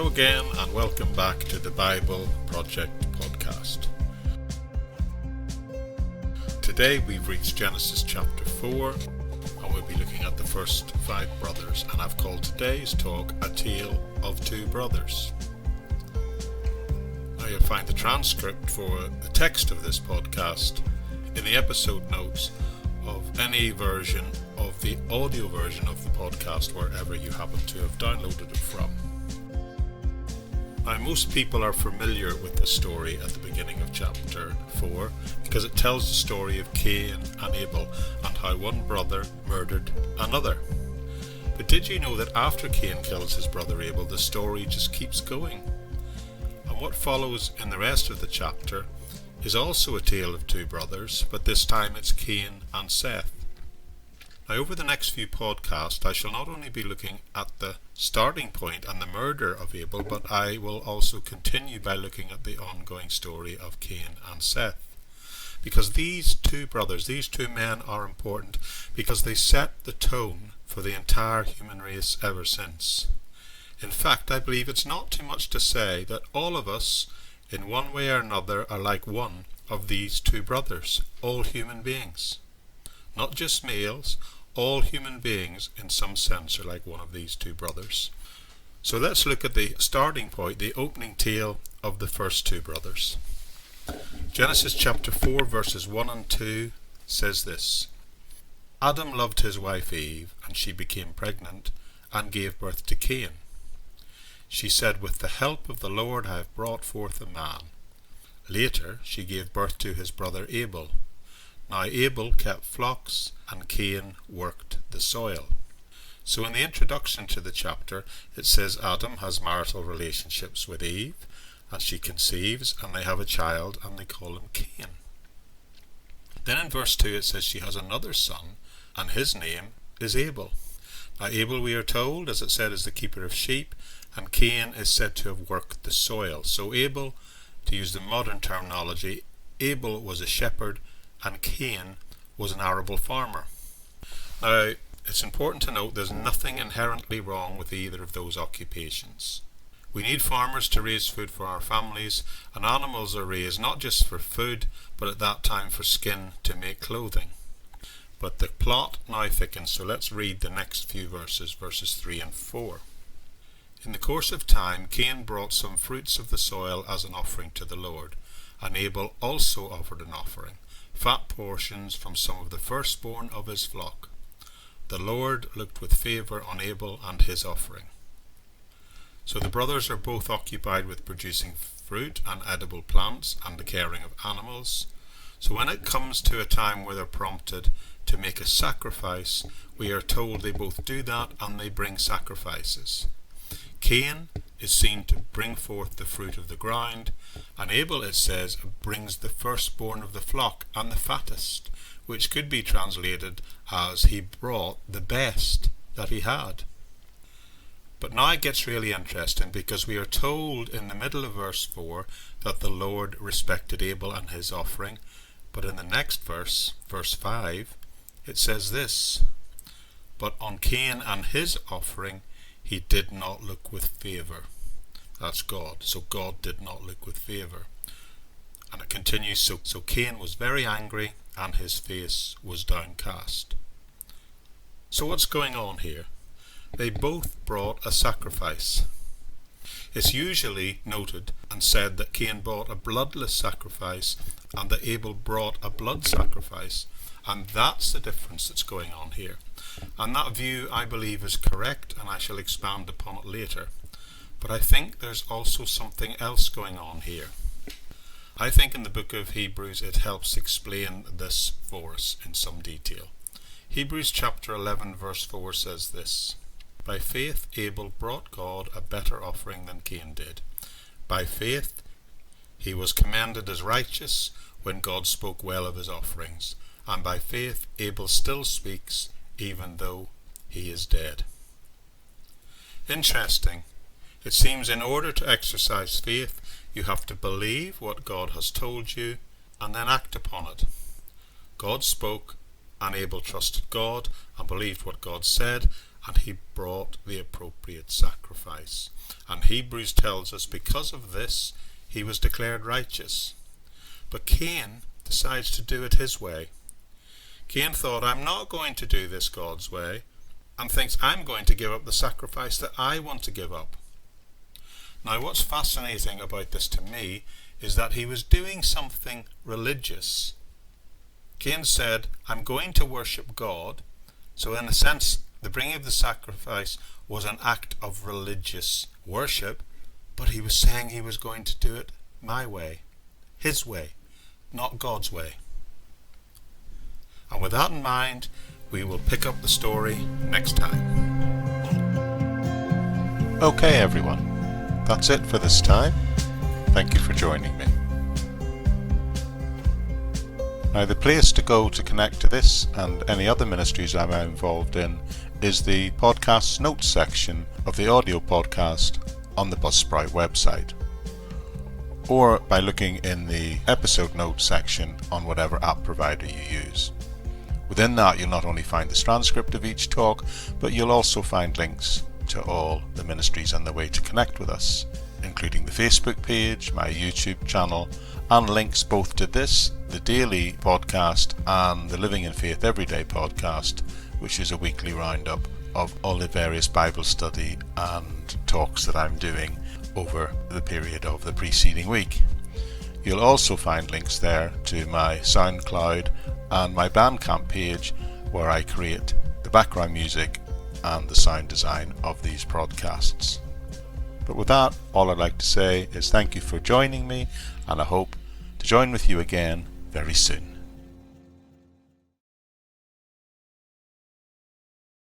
again, and welcome back to the Bible Project podcast. Today we've reached Genesis chapter 4, and we'll be looking at the first 5 brothers, and I've called today's talk A Tale of Two Brothers. Now you'll find the transcript for the text of this podcast in the episode notes of any version of the audio version of the podcast wherever you happen to have downloaded it from. Now, most people are familiar with the story at the beginning of chapter 4 because it tells the story of Cain and Abel and how one brother murdered another. But did you know that after Cain kills his brother Abel, the story just keeps going? And what follows in the rest of the chapter is also a tale of two brothers, but this time it's Cain and Seth. Now, over the next few podcasts, I shall not only be looking at the starting point and the murder of Abel, but I will also continue by looking at the ongoing story of Cain and Seth. Because these two brothers, these two men are important because they set the tone for the entire human race ever since. In fact, I believe it's not too much to say that all of us, in one way or another, are like one of these two brothers, all human beings. Not just males, all human beings in some sense are like one of these two brothers. So let's look at the starting point, the opening tale of the first two brothers. Genesis chapter 4 verses 1 and 2 says this: Adam loved his wife Eve, and she became pregnant and gave birth to Cain. She said, "With the help of the Lord I have brought forth a man." Later she gave birth to his brother Abel. Now Abel kept flocks and Cain worked the soil. So in the introduction to the chapter it says Adam has marital relationships with Eve, and she conceives, and they have a child, and they call him Cain. Then in verse 2 it says she has another son, and his name is Abel. Now Abel, we are told, as it said, is the keeper of sheep, and Cain is said to have worked the soil. So Abel, to use the modern terminology, Abel was a shepherd and Cain was an arable farmer. Now, it's important to note there's nothing inherently wrong with either of those occupations. We need farmers to raise food for our families, and animals are raised not just for food, but at that time for skin to make clothing. But the plot now thickens, so let's read the next few verses, verses 3 and 4. In the course of time, Cain brought some fruits of the soil as an offering to the Lord, and Abel also offered an offering, fat portions from some of the firstborn of his flock. The Lord looked with favour on Abel and his offering. So the brothers are both occupied with producing fruit and edible plants and the caring of animals. So when it comes to a time where they're prompted to make a sacrifice, we are told they both do that and they bring sacrifices. Cain is seen to bring forth the fruit of the ground, and Abel, it says, brings the firstborn of the flock and the fattest, which could be translated as he brought the best that he had. But now it gets really interesting, because we are told in the middle of verse 4 that the Lord respected Abel and his offering, but in the next verse, verse 5, it says this: But on Cain and his offering he did not look with favour. That's God. So God did not look with favour. And it continues, so Cain was very angry and his face was downcast. So what's going on here? They both brought a sacrifice. It's usually noted and said that Cain brought a bloodless sacrifice and that Abel brought a blood sacrifice. And that's the difference that's going on here. And that view, I believe, is correct, and I shall expand upon it later. But I think there's also something else going on here. I think in the book of Hebrews it helps explain this for us in some detail. Hebrews chapter 11 verse 4 says this: By faith Abel brought God a better offering than Cain did. By faith he was commended as righteous when God spoke well of his offerings. And by faith Abel still speaks, even though he is dead. Interesting. It seems in order to exercise faith, you have to believe what God has told you and then act upon it. God spoke, and Abel trusted God and believed what God said, and he brought the appropriate sacrifice. And Hebrews tells us because of this, he was declared righteous. But Cain decides to do it his way. Cain thought, I'm not going to do this God's way, and thinks I'm going to give up the sacrifice that I want to give up. Now, what's fascinating about this to me is that he was doing something religious. Cain said, I'm going to worship God. So in a sense, the bringing of the sacrifice was an act of religious worship, but he was saying he was going to do it my way, his way, not God's way. And with that in mind, we will pick up the story next time. Okay everyone, that's it for this time. Thank you for joining me. Now the place to go to connect to this and any other ministries I'm involved in is the podcast notes section of the audio podcast on the Buzzsprout website, or by looking in the episode notes section on whatever app provider you use. Within that you'll not only find the transcript of each talk, but you'll also find links to all the ministries and the way to connect with us, including the Facebook page, my YouTube channel, and links both to this, the daily podcast, and the Living in Faith Everyday podcast, which is a weekly roundup of all the various Bible study and talks that I'm doing over the period of the preceding week. You'll also find links there to my SoundCloud and my Bandcamp page, where I create the background music and the sound design of these podcasts. But with that, all I'd like to say is thank you for joining me, and I hope to join with you again very soon.